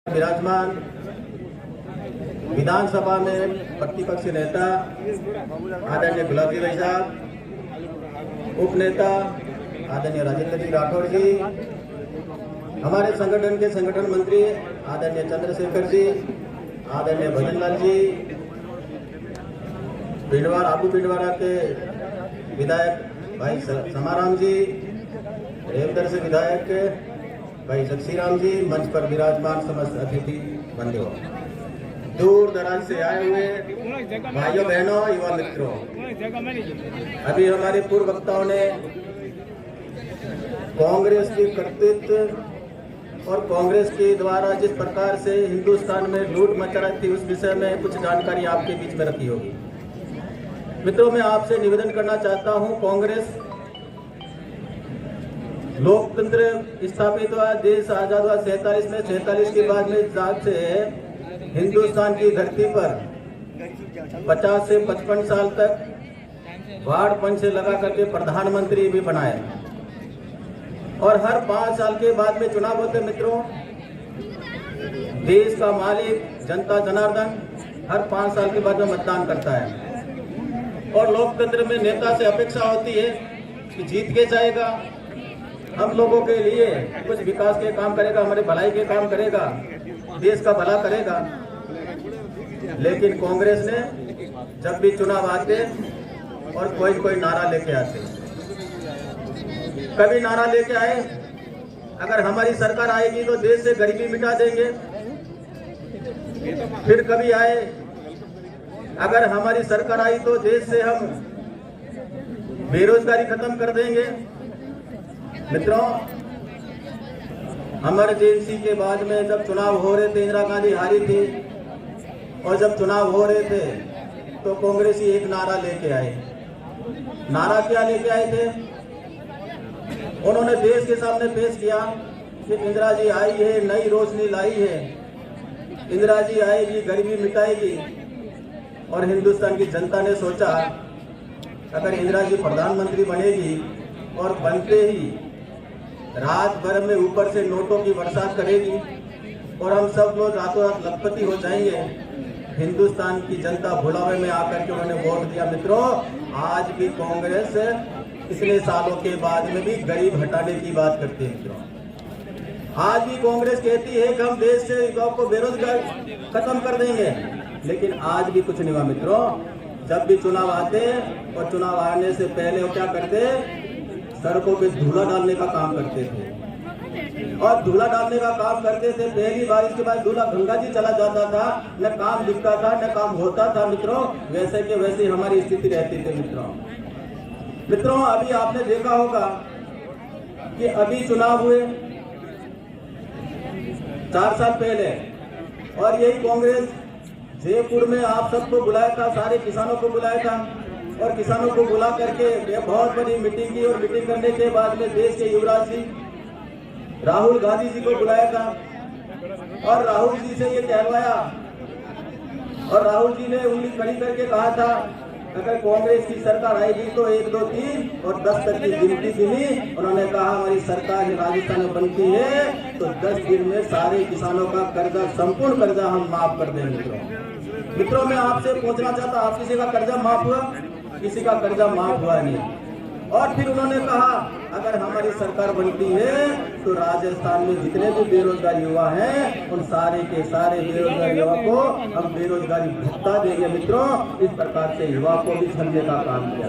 विराजमान विधानसभा में प्रतिपक्ष नेता आदरणीय गुलाबजी भाई साहब, उप नेता आदरणीय राजेंद्र जी राठौर जी, हमारे संगठन के संगठन मंत्री आदरणीय चंद्रशेखर जी, आदरणीय भजनलाल जी, आबू पिंडवाड़ा के विधायक भाई समाराम जी, रेवदर से विधायक भाई शक्सीराम जी, मंच पर विराजमान समस्त अतिथि बंधुओं, दूर दराज से आए हुए भाइयों बहनों, युवा मित्रों, अभी हमारे पूर्व वक्ताओं ने कांग्रेस की कर्तृत्व और कांग्रेस के द्वारा जिस प्रकार से हिंदुस्तान में लूट मचा रही थी उस विषय में कुछ जानकारी आपके बीच में रखी होगी। मित्रों, मैं आपसे निवेदन करना चाहता हूं, कांग्रेस लोकतंत्र स्थापित हुआ, देश आजाद हुआ 47 में, 47 के बाद में हिसाब से हिंदुस्तान की धरती पर 50 से 55 साल तक वार्ड पंच से लगा करके प्रधानमंत्री भी बनाए और हर 5 साल के बाद में चुनाव होते। मित्रों, देश का मालिक जनता जनार्दन हर 5 साल के बाद में मतदान करता है और लोकतंत्र में नेता से अपेक्षा होती है कि जीत के जाएगा, हम लोगों के लिए कुछ विकास के काम करेगा, हमारे भलाई के काम करेगा, देश का भला करेगा। लेकिन कांग्रेस ने जब भी चुनाव आते और कोई नारा लेके आते, कभी नारा लेके आए अगर हमारी सरकार आएगी तो देश से गरीबी मिटा देंगे, फिर कभी आए अगर हमारी सरकार आई तो देश से हम बेरोजगारी खत्म कर देंगे। मित्रों, इमरजेंसी के बाद में जब चुनाव हो रहे थे, इंदिरा गांधी हारी थी और जब चुनाव हो रहे थे तो कांग्रेसी एक नारा लेके आए। नारा क्या लेके आए थे? उन्होंने देश के सामने पेश किया कि इंदिरा जी आई है, नई रोशनी लाई है, इंदिरा जी आएगी, गरीबी मिटाएगी। और हिंदुस्तान की जनता ने सोचा अगर इंदिरा जी प्रधानमंत्री बनेगी और बनते ही रात भर में ऊपर से नोटों की बरसात करेगी और हम सब लोग रातों रात लखपति हो जाएंगे, हिंदुस्तान की जनता भुलावे में आकर के उन्होंने वोट दिया। मित्रों, आज भी कांग्रेस इतने सालों के बाद में भी गरीब हटाने की बात करती है। मित्रों, आज भी कांग्रेस कहती है कि हम देश से युवाओं को बेरोजगार खत्म कर देंगे, लेकिन आज भी कुछ नहीं हुआ। मित्रों, जब भी चुनाव आते और चुनाव आने से पहले वो क्या करते, सड़कों पे धूला डालने का काम करते थे और धूला डालने का काम करते थे। पहली बारिश के बाद धूला गंगा जी चला जाता था, न काम दिखता था न काम होता था। मित्रों, वैसे के वैसे हमारी स्थिति रहती थी। मित्रों, अभी आपने देखा होगा कि अभी चुनाव हुए 4 साल पहले और यही कांग्रेस जयपुर में आप सबको बुलाया था, सारे किसानों को बुलाया था और किसानों को बुला करके बहुत बड़ी मीटिंग की और मीटिंग करने के बाद में देश के युवराज जी राहुल गांधी जी को बुलाया था और राहुल जी से ये कहलवाया और राहुल जी ने उंगली खड़ी करके कहा था अगर कांग्रेस की सरकार आएगी तो 1 2 3 और 10 तक की गिनती गिनी। उन्होंने कहा हमारी सरकार राजस्थान में बनती है तो 10 दिन में सारे किसानों का कर्जा, संपूर्ण कर्जा हम माफ कर देंगे। मित्रों, मैं आपसे पूछना चाहता, आप किसी का कर्जा माफ हुआ? किसी का कर्जा माफ हुआ नहीं। और फिर उन्होंने कहा अगर हमारी सरकार बनती है तो राजस्थान में जितने भी बेरोजगार युवा हैं उन सारे के सारे बेरोजगार युवा को हम बेरोजगारी भत्ता देंगे। मित्रों, इस प्रकार से युवा को भी छलने का काम किया।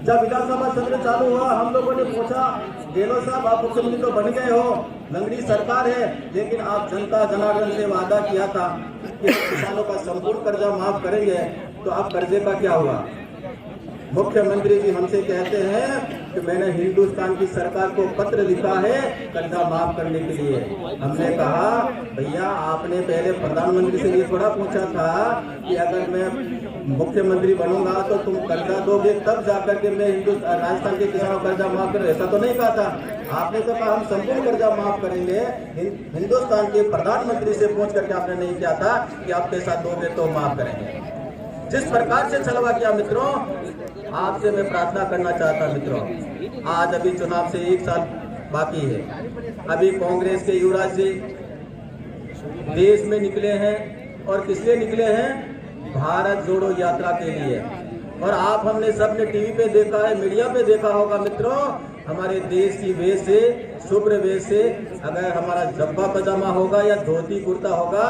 जब विधानसभा सत्र चालू हुआ, हम लोगों ने पूछा गहलोत साहब आप मुख्यमंत्री तो बन गए हो, लंगड़ी सरकार है, लेकिन आप जनता जनार्दन से वादा किया था कि किसानों का संपूर्ण कर्जा माफ करेंगे, तो आप कर्जे का क्या हुआ? मुख्यमंत्री जी हमसे कहते हैं कि मैंने हिंदुस्तान की सरकार को पत्र लिखा है कर्जा माफ करने के लिए। हमने कहा भैया आपने पहले प्रधानमंत्री से ये थोड़ा पूछा था कि अगर मैं मुख्यमंत्री बनूंगा तो तुम कर्जा दोगे तब जाकर के मैं राजस्थान के किसानों का कर्जा माफ कर, ऐसा तो नहीं कहा था। आपने तो कहा हम संपूर्ण कर्जा माफ करेंगे। हिंदुस्तान के प्रधानमंत्री से पूछ करके आपने नहीं किया था कि आप पैसा दोगे तो माफ करेंगे। जिस प्रकार से छलवा किया मित्रों, आपसे मैं प्रार्थना करना चाहता मित्रों, आज अभी चुनाव से 1 साल बाकी है। अभी कांग्रेस के युवराज जी देश में निकले हैं और किस लिए निकले हैं? भारत जोड़ो यात्रा के लिए। और आप हमने सबने टीवी पे देखा है, मीडिया पे देखा होगा मित्रों, हमारे देश की वेश से, शुभ्र वेश से अगर हमारा जब्बा पजामा होगा या धोती कुर्ता होगा,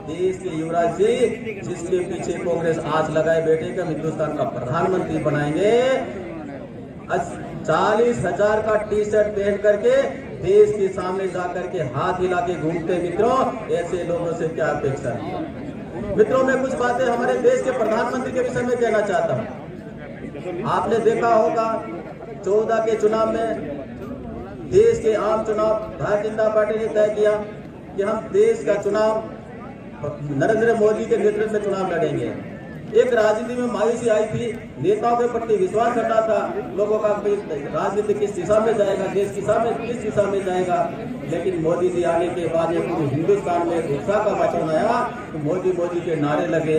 देश के युवराज जी जिसके पीछे कांग्रेस आज लगाए बैठे कि हम हिंदुस्तान का प्रधानमंत्री बनाएंगे, 40,000 का टी शर्ट पहन करके देश के सामने जाकर के हाथ हिला के घूमते मित्रों, ऐसे लोगों से क्या अपेक्षा है? मित्रों, मैं कुछ बातें हमारे देश के प्रधानमंत्री के विषय में कहना चाहता हूँ। आपने देखा होगा 14 के चुनाव में, देश के आम चुनाव भारतीय जनता पार्टी ने तय किया कि हम देश का चुनाव नरेंद्र मोदी के नेतृत्व में चुनाव लड़ेंगे। एक राजनीति में मायूसी आई थी, नेताओं के प्रति विश्वास करना था लोगों का, राजनीति किस दिशा में जाएगा, देश किस दिशा में जाएगा। लेकिन मोदी जी आने के बाद पूरे हिंदुस्तान में उत्साह का वातावरण आया, तो मोदी के नारे लगे।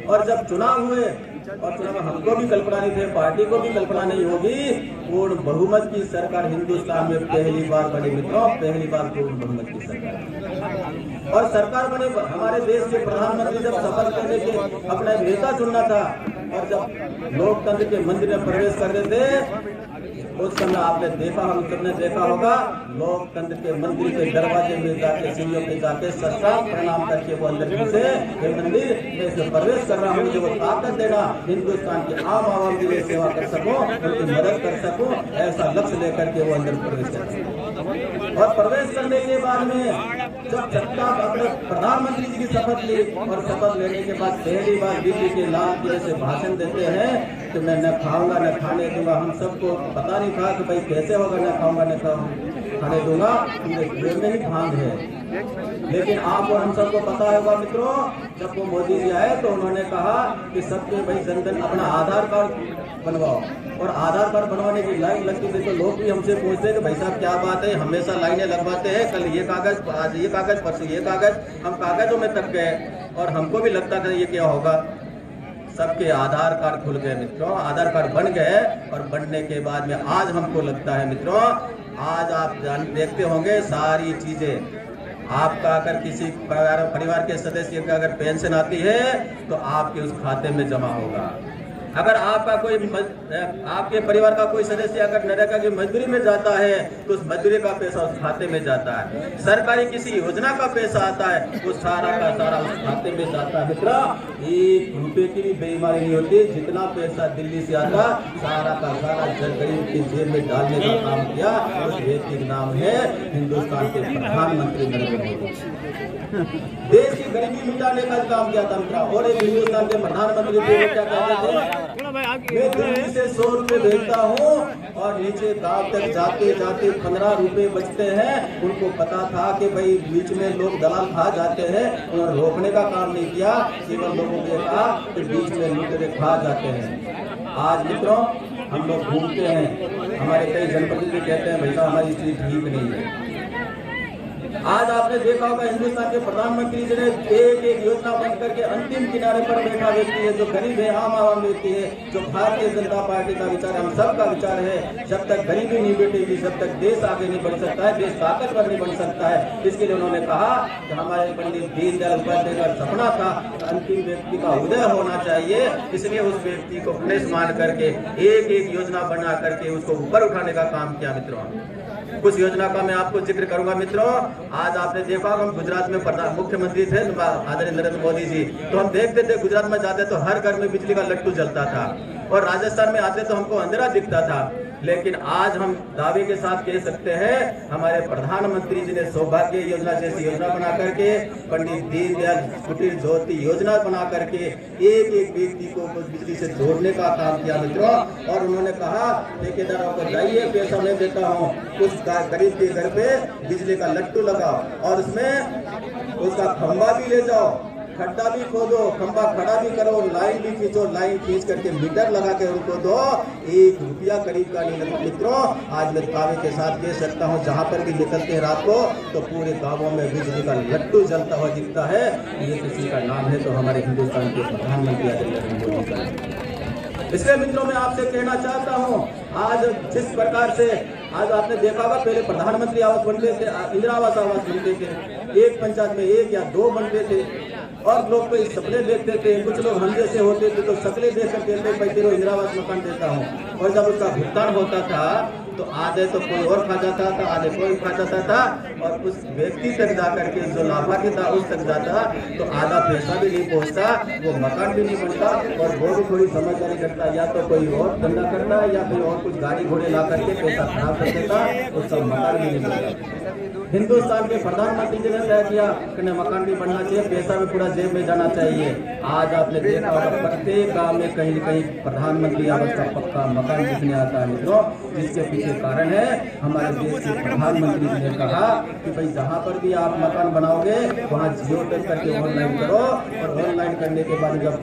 और जब चुनाव हुए, और चुनाव में हमको भी कल्पना नहीं थे, पार्टी को भी कल्पना नहीं होगी, पूर्ण बहुमत की सरकार हिंदुस्तान में पहली बार बनी मित्रों, पहली बार पूर्ण बहुमत की सरकार। और सरकार बने, हमारे देश के प्रधानमंत्री जब शपथ करने के अपना नेता चुनना था, और जब लोकतंत्र के मंदिर में प्रवेश कर रहे थे, उस समय आपने देखा, हम सबने देखा होगा, लोकतंत्र के मंदिर के दरवाजे में जाके, सीढ़ियों पे जाके साष्टांग प्रणाम करके वो अंदर घुसे, ये मंदिर में से प्रवेश कर रहा हूँ, मुझे वो ताकत देना, हिंदुस्तान के आम आवाम की सेवा कर सकूं, उनकी मदद कर सकूं, ऐसा लक्ष्य लेकर के वो अंदर प्रवेश कर। और प्रवेश करने के बाद में जब सत्ता अपने प्रधानमंत्री जी की शपथ ली, और शपथ लेने के बाद पहली बार दिल्ली के लाल किले से भाषण देते हैं कि मैं न खाऊंगा न खाने दूंगा। हम सबको पता नहीं था कि भाई कैसे होगा, न खाऊंगा न खाने दूंगा, पूरे पेट में ही भांग है। लेकिन आपको हम सबको पता होगा मित्रों, जब वो मोदी जी आए तो उन्होंने कहा कि सबके भाई जनधन अपना आधार कार्ड बनवाओ। और आधार कार्ड बनवाने की लाइन लगती थी तो लोग भी हमसे पूछते हैं कि भाई साहब क्या बात है, हमेशा लाइनें लगवाते हैं, कल ये कागज, आज ये कागज, परसों ये कागज, हम कागजों में तक गए। और हमको भी लगता था ये क्या होगा। सबके आधार कार्ड खुल गए मित्रों, आधार कार्ड बन गए। और बनने के बाद में आज हमको लगता है मित्रों, आज आप देखते होंगे सारी चीजें, आपका अगर किसी परिवार के सदस्य का अगर पेंशन आती है तो आपके उस खाते में जमा होगा। अगर आपका कोई आपके परिवार का कोई सदस्य अगर नरेगा की मजदूरी में जाता है तो उस मजदूरी का पैसा उस खाते में जाता है। सरकारी किसी योजना का पैसा आता है वो सारा का सारा उस खाते में जाता है। मित्रों, 1 रुपए की भी बेईमानी नहीं होती। जितना पैसा दिल्ली से आता सारा का सारा गरीब की जेब में डालने का काम किया उस व्यक्ति का नाम है हिंदुस्तान के प्रधानमंत्री नरेंद्र मोदी। देश की गरीबी मिटाने का काम किया था मित्रों। और एक हिंदुस्तान के प्रधानमंत्री क्या कहते थे, मैं दिल्ली से 100 रुपए भेजता हूँ और नीचे गांव तक जाते जाते 15 रुपए बचते हैं। उनको पता था कि भाई बीच में लोग दलाल खा जाते हैं, उन्होंने रोकने का काम नहीं किया, केवल लोगों ने कहा कि बीच में लुटेरे खा जाते हैं। आज मित्रों हम लोग घूमते हैं, हमारे कई जनप्रतिनिधि कहते हैं भाई साहब हमारी स्थिति ठीक नहीं है। आज आपने देखा होगा हिंदुस्तान के प्रधानमंत्री जी ने एक एक योजना बंद करके अंतिम किनारे पर बैठा व्यक्ति है, जो गरीब है, आम आवाम व्यक्ति है, जो भारतीय जनता पार्टी का विचार हम सबका विचार है। जब तक गरीबी नहीं बैठेगी, जब तक देश आगे नहीं बढ़ सकता है, देश ताकतवर नहीं बन सकता है। इसके लिए उन्होंने कहा कि हमारे पंडित दीनदयाल उपाध्याय का सपना था अंतिम व्यक्ति का उदय होना चाहिए। इसलिए उस व्यक्ति को पुलिस मान करके एक एक योजना बना करके उसको ऊपर उठाने का काम किया। मित्रों, कुछ योजना का मैं आपको जिक्र करूंगा। मित्रों, आज आपने देखा हम गुजरात में मुख्यमंत्री थे आदरणीय नरेंद्र मोदी जी, तो हम देखते थे गुजरात में जाते तो हर घर में बिजली का लट्टू जलता था, और राजस्थान में आते तो हमको अंधेरा दिखता था। लेकिन आज हम दावे के साथ कह सकते हैं हमारे प्रधानमंत्री जी ने सौभाग्य योजना जैसी योजना बना करके, पंडित दीनदयाल कुटीर ज्योति योजना बना करके एक एक व्यक्ति को बिजली से जोड़ने का काम किया। मित्रों, और उन्होंने कहा ठेकेदारों को जाइए, पैसा मैं देता हूँ, उस गरीब के घर पे बिजली का लट्टू लगाओ और उसमें उसका खंभा भी ले जाओ, खड्डा भी खोदो, खंभा खड़ा भी करो, लाइन भी खींचो, लाइन खींच करके मीटर लगा के उनको दो, 1 रुपया करीब का नहीं लगता। मित्रों, आज मैं दावे के साथ कह सकता हूँ जहाँ पर भी निकलते हैं रात को तो पूरे गांवों में बिजली का लट्टू जलता हुआ दिखता है। ये किसी का नाम है तो हमारे हिंदुस्तान के प्रधानमंत्री नरेंद्र मोदी का। इसलिए मित्रों मैं आपसे कहना चाहता हूँ, आज जिस प्रकार से आज आपने देखा होगा पहले प्रधानमंत्री आवास बनते थे, इंदिरा आवास बनते थे, एक पंचायत में 1 या 2 बनते थे और लोग कोई सपने देखते थे। कुछ लोग हम जैसे होते थे तो शक्लें देख कर कहते भाई तेरे इंदिरा आवास मकान देता हूँ, और जब उसका भुगतान होता था तो आधे तो कोई और खा जाता था, आधे कोई खा जाता था, और उस व्यक्ति तक जा करके जो लाभार्थी था उस तक जाता तो आधा पैसा भी नहीं पहुंचता, वो मकान भी नहीं बनता, और वो भी थोड़ी समझदारी करता, या तो कोई और धंधा करता या फिर और कुछ गाड़ी घोड़े ला करके पैसा खराब कर देता, उसका मकान भी नहीं बनता। हिंदुस्तान के प्रधानमंत्री जी ने तय किया कि मकान भी बनना चाहिए, पैसा भी पूरा जेब में जाना चाहिए। आज आपने देखा होगा प्रत्येक गांव में कहीं न कहीं प्रधानमंत्री आवास का पक्का मकान दिखने आता है मित्रों, जिसके पीछे कारण है हमारे देश के प्रधानमंत्री जी ने कहा कि भाई जहां पर भी आप मकान बनाओगे वहां जियो टैग करके ऑनलाइन करो, और ऑनलाइन करने के बाद जब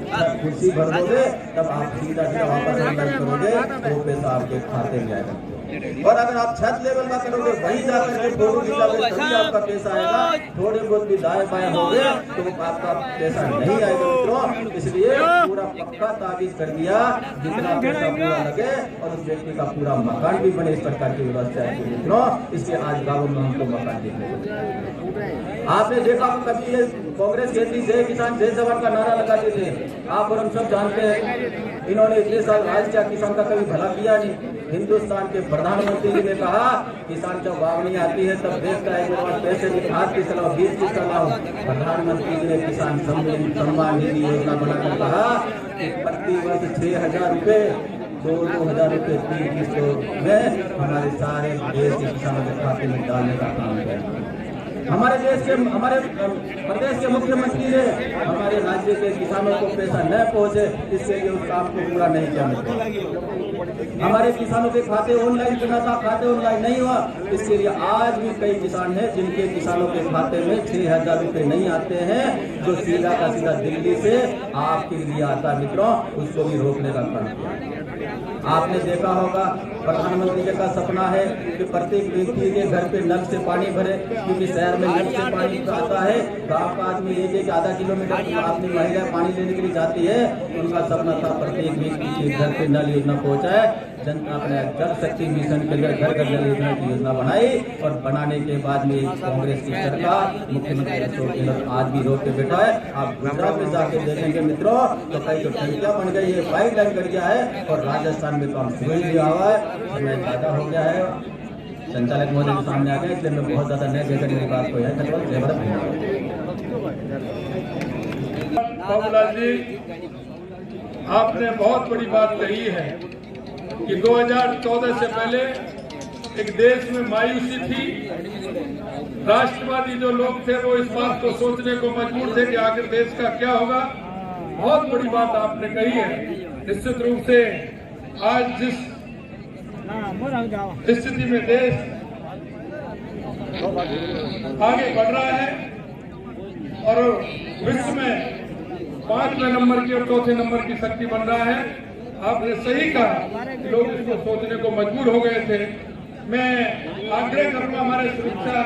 कुर्सी भर दोगे तब आप सीधा वापस ऑनलाइन करोगे तो वो पैसा आपके खाते में आएगा। और अगर आप छत लेवल का करोगे वहीं जाकर के फोटो खिंचाओगे तभी आपका पैसा आएगा, थोड़े बहुत भी दाएं बाएं हो गए तो आपका पैसा नहीं आएगा मित्रों। इसलिए पूरा पक्का ताबीज कर दिया, जितना पैसा पूरा लगे और उस व्यक्ति का पूरा मकान भी बने, इस प्रकार की व्यवस्था है मित्रों। इसलिए आज गाँव में हमको मकान देखने आपने देखा कभी ये कांग्रेस कहती जय किसान जय जवान का नारा लगाते थे, आप और हम सब जानते हैं इन्होंने इतने साल राज किया, किसान का कभी भला किया नहीं। हिंदुस्तान के प्रधानमंत्री जी ने कहा किसान जब वावनी आती है तब देखता है मेरे पास पैसे की खाद की चलाओ, बीज की चलाओ। प्रधानमंत्री जी ने किसान सम्मान निधि योजना बनाकर कहा कि प्रति वर्ष 6,000 रुपए 2,000 रुपए 3 किस्तों में हमारे सारे देश के किसानों के खाते में डालने का काम किया। हमारे प्रदेश के मुख्यमंत्री ने हमारे राज्य के किसानों को पैसा न पहुंचे इसके लिए उस काम को पूरा नहीं किया। हमारे किसानों के खाते ऑनलाइन करना था, खाते ऑनलाइन नहीं हुआ, इसके लिए आज भी कई किसान हैं जिनके किसानों के खाते में 6,000 रुपए नहीं आते हैं, जो सीधा का सीधा दिल्ली से आपके लिए आता मित्रों, उसको भी रोकने का काम किया। आपने देखा होगा प्रधानमंत्री जी का सपना है कि प्रत्येक व्यक्ति के घर पे नल से पानी भरे, क्योंकि शहर में नल से पानी आता है, गांव का आदमी एक आधा किलोमीटर अपनी महिला पानी लेने के लिए जाती है, उनका सपना था प्रत्येक व्यक्ति के घर पे नल योजना पहुंचाए। जनता अपने जल शक्ति मिशन के लिए घर घर जल योजना की योजना बनाई, और बनाने के बाद में कांग्रेस की सरकार मुख्यमंत्री अशोक गहलोत आज भी रोक के बैठा है। आप गुजरात में जाके देखेंगे मित्रों तो कई तो टंकियां बन गई है, पाइप लाइन कर गया है, और राजस्थान में काम शुरू ही हुआ है। समय ज्यादा हो गया है, संचालक महोदय के सामने आ गए, इसलिए मैं बहुत ज्यादा नहीं कहकर मेरी बात को है धन्यवाद। जय भारत। बाबूलाल जी, आपने बहुत बड़ी बात कही है कि 2014 से पहले एक देश में मायूसी थी। राष्ट्रवादी जो लोग थे वो इस बात को सोचने को मजबूर थे कि आखिर देश का क्या होगा। बहुत बड़ी बात आपने कही है। निश्चित रूप से आज जिस स्थिति में देश आगे बढ़ रहा है और विश्व में 5वें नंबर की और 4थे नंबर की शक्ति बन रहा है, आपने सही कहा, लोग इसको सोचने को मजबूर हो गए थे। मैं आग्रह करूंगा हमारे सुरक्षा